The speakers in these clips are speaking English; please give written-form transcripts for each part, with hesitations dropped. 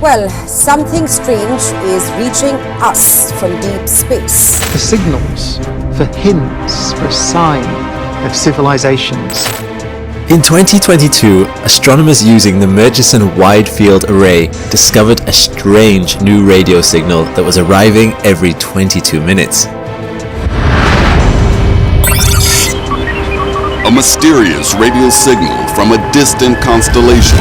Well, something strange is reaching us from deep space. For signals, for hints, for a sign of civilizations. In 2022, astronomers using the Murchison Wide Field Array discovered a strange new radio signal that was arriving every 22 minutes. A mysterious radio signal from a distant constellation.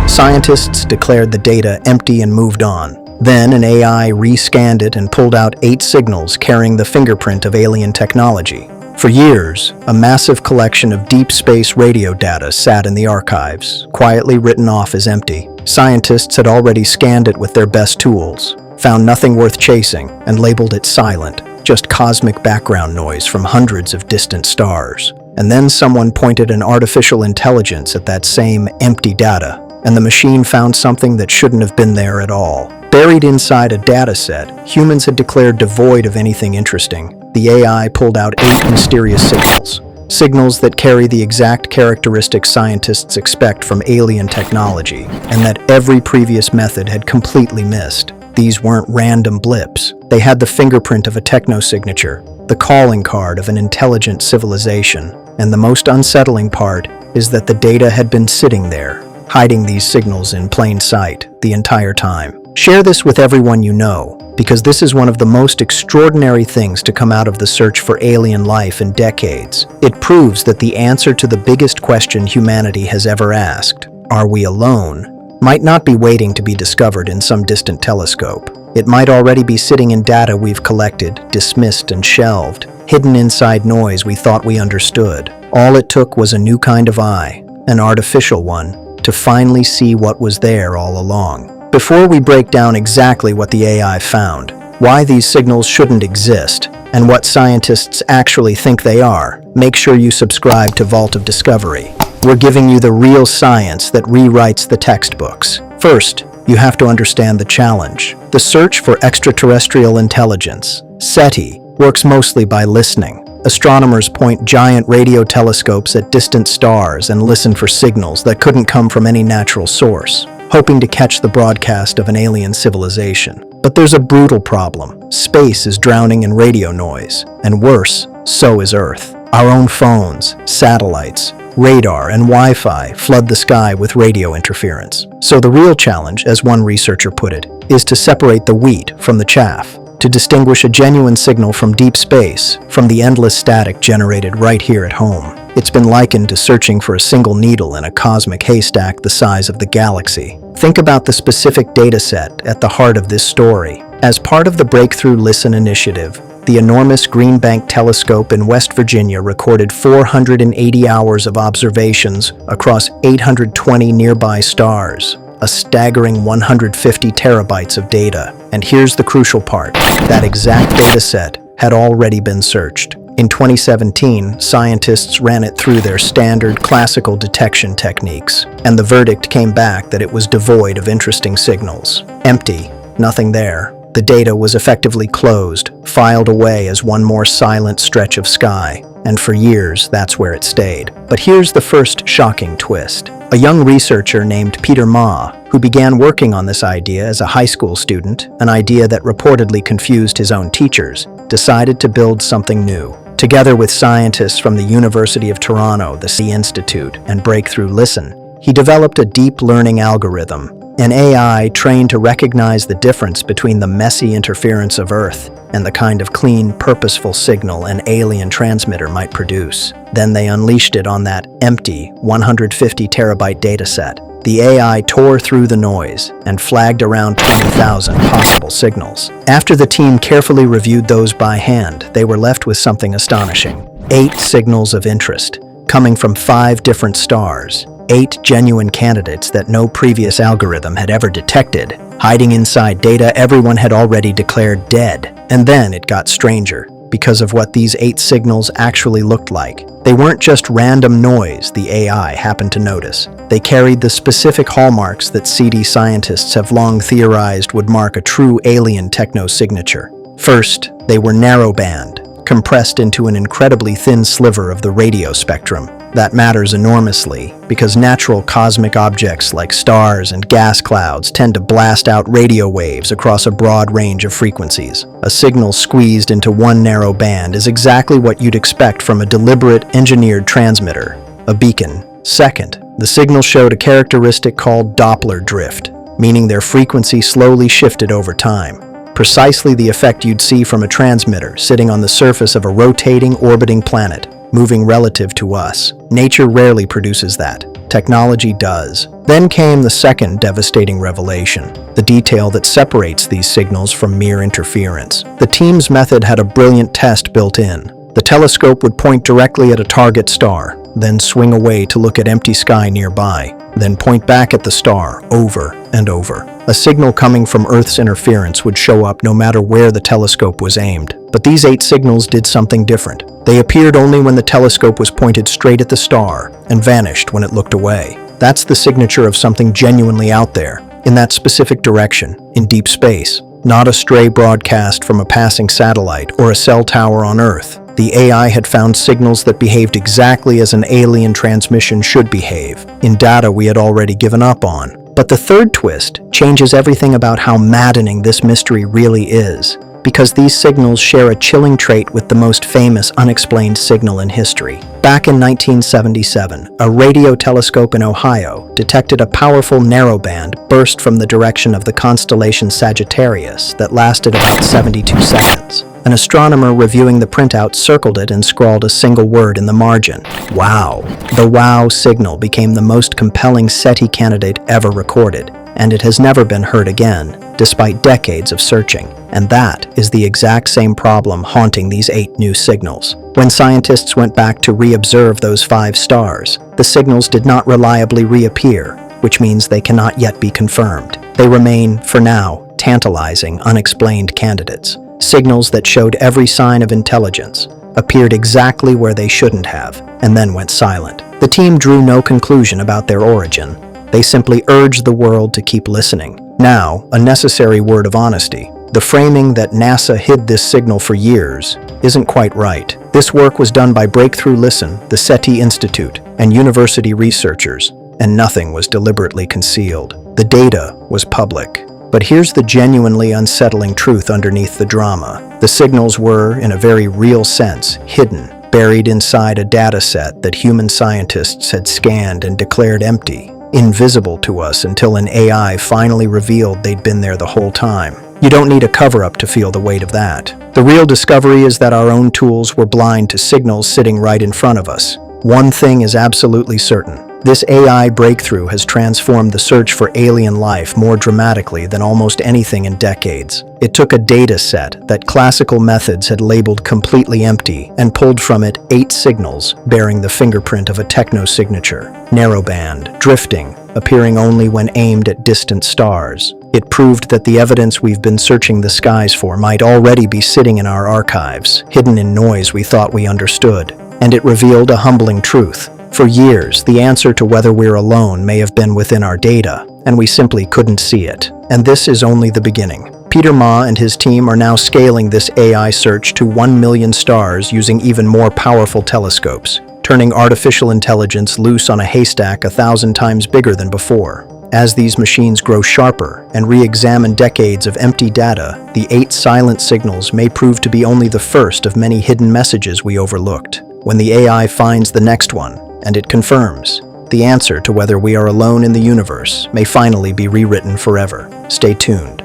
Scientists declared the data empty and moved on. Then an AI rescanned it and pulled out 8 signals carrying the fingerprint of alien technology. For years, a massive collection of deep space radio data sat in the archives, quietly written off as empty. Scientists had already scanned it with their best tools, found nothing worth chasing, and labeled it silent, just cosmic background noise from hundreds of distant stars. And then someone pointed an artificial intelligence at that same empty data, and the machine found something that shouldn't have been there at all. Buried inside a dataset, humans had declared devoid of anything interesting. The AI pulled out 8 mysterious signals. Signals that carry the exact characteristics scientists expect from alien technology, and that every previous method had completely missed. These weren't random blips. They had the fingerprint of a techno-signature, the calling card of an intelligent civilization. And the most unsettling part is that the data had been sitting there, hiding these signals in plain sight the entire time. Share this with everyone you know, because this is one of the most extraordinary things to come out of the search for alien life in decades. It proves that the answer to the biggest question humanity has ever asked, are we alone, might not be waiting to be discovered in some distant telescope. It might already be sitting in data we've collected, dismissed and shelved, hidden inside noise we thought we understood. All it took was a new kind of eye, an artificial one, to finally see what was there all along. Before we break down exactly what the AI found, why these signals shouldn't exist, and what scientists actually think they are, make sure you subscribe to Vault of Discovery. We're giving you the real science that rewrites the textbooks. First, you have to understand the challenge. The search for extraterrestrial intelligence, SETI, works mostly by listening. Astronomers point giant radio telescopes at distant stars and listen for signals that couldn't come from any natural source, hoping to catch the broadcast of an alien civilization. But there's a brutal problem. Space is drowning in radio noise, and worse, so is Earth. Our own phones, satellites, radar, and Wi-Fi flood the sky with radio interference. So the real challenge, as one researcher put it, is to separate the wheat from the chaff, to distinguish a genuine signal from deep space, from the endless static generated right here at home. It's been likened to searching for a single needle in a cosmic haystack the size of the galaxy. Think about the specific dataset at the heart of this story. As part of the Breakthrough Listen initiative, the enormous Green Bank telescope in West Virginia recorded 480 hours of observations across 820 nearby stars, a staggering 150 terabytes of data. And here's the crucial part. That exact dataset had already been searched. In 2017, scientists ran it through their standard classical detection techniques, and the verdict came back that it was devoid of interesting signals. Empty, nothing there. The data was effectively closed, filed away as one more silent stretch of sky, and for years that's where it stayed. But here's the first shocking twist. A young researcher named Peter Ma, who began working on this idea as a high school student, an idea that reportedly confused his own teachers, decided to build something new. Together with scientists from the University of Toronto, the C Institute, and Breakthrough Listen, he developed a deep learning algorithm, an AI trained to recognize the difference between the messy interference of Earth and the kind of clean, purposeful signal an alien transmitter might produce. Then they unleashed it on that empty 150 terabyte dataset. The AI tore through the noise and flagged around 20,000 possible signals. After the team carefully reviewed those by hand, they were left with something astonishing. 8 signals of interest, coming from 5 different stars. 8 genuine candidates that no previous algorithm had ever detected, hiding inside data everyone had already declared dead. And then it got stranger, because of what these 8 signals actually looked like. They weren't just random noise the AI happened to notice. They carried the specific hallmarks that seedy scientists have long theorized would mark a true alien techno-signature. First, they were narrowband, compressed into an incredibly thin sliver of the radio spectrum. That matters enormously because natural cosmic objects like stars and gas clouds tend to blast out radio waves across a broad range of frequencies. A signal squeezed into one narrow band is exactly what you'd expect from a deliberate, engineered transmitter, a beacon. Second, the signal showed a characteristic called Doppler drift, meaning their frequency slowly shifted over time. Precisely the effect you'd see from a transmitter sitting on the surface of a rotating, orbiting planet, moving relative to us. Nature rarely produces that. Technology does. Then came the second devastating revelation, the detail that separates these signals from mere interference. The team's method had a brilliant test built in. The telescope would point directly at a target star, then swing away to look at empty sky nearby, then point back at the star over and over. A signal coming from Earth's interference would show up no matter where the telescope was aimed. But these 8 signals did something different. They appeared only when the telescope was pointed straight at the star and vanished when it looked away. That's the signature of something genuinely out there, in that specific direction, in deep space. Not a stray broadcast from a passing satellite or a cell tower on Earth. The AI had found signals that behaved exactly as an alien transmission should behave, in data we had already given up on. But the third twist changes everything about how maddening this mystery really is, because these signals share a chilling trait with the most famous unexplained signal in history. Back in 1977, a radio telescope in Ohio detected a powerful narrowband burst from the direction of the constellation Sagittarius that lasted about 72 seconds. An astronomer reviewing the printout circled it and scrawled a single word in the margin: "Wow." The "wow" signal became the most compelling SETI candidate ever recorded, and it has never been heard again, despite decades of searching. And that is the exact same problem haunting these 8 new signals. When scientists went back to re-observe those 5 stars, the signals did not reliably reappear, which means they cannot yet be confirmed. They remain, for now, tantalizing, unexplained candidates. Signals that showed every sign of intelligence, appeared exactly where they shouldn't have, and then went silent. The team drew no conclusion about their origin. They simply urged the world to keep listening. Now, a necessary word of honesty. The framing that NASA hid this signal for years isn't quite right. This work was done by Breakthrough Listen, the SETI Institute, and university researchers, and nothing was deliberately concealed. The data was public. But here's the genuinely unsettling truth underneath the drama. The signals were, in a very real sense, hidden, buried inside a dataset that human scientists had scanned and declared empty, invisible to us until an AI finally revealed they'd been there the whole time. You don't need a cover-up to feel the weight of that. The real discovery is that our own tools were blind to signals sitting right in front of us. One thing is absolutely certain. This AI breakthrough has transformed the search for alien life more dramatically than almost anything in decades. It took a data set that classical methods had labeled completely empty and pulled from it 8 signals bearing the fingerprint of a techno-signature. Narrowband, drifting, appearing only when aimed at distant stars. It proved that the evidence we've been searching the skies for might already be sitting in our archives, hidden in noise we thought we understood. And it revealed a humbling truth. For years, the answer to whether we're alone may have been within our data, and we simply couldn't see it. And this is only the beginning. Peter Ma and his team are now scaling this AI search to 1 million stars using even more powerful telescopes, turning artificial intelligence loose on a haystack 1,000 times bigger than before. As these machines grow sharper and re-examine decades of empty data, the 8 silent signals may prove to be only the first of many hidden messages we overlooked. When the AI finds the next one, and it confirms, the answer to whether we are alone in the universe may finally be rewritten forever. Stay tuned.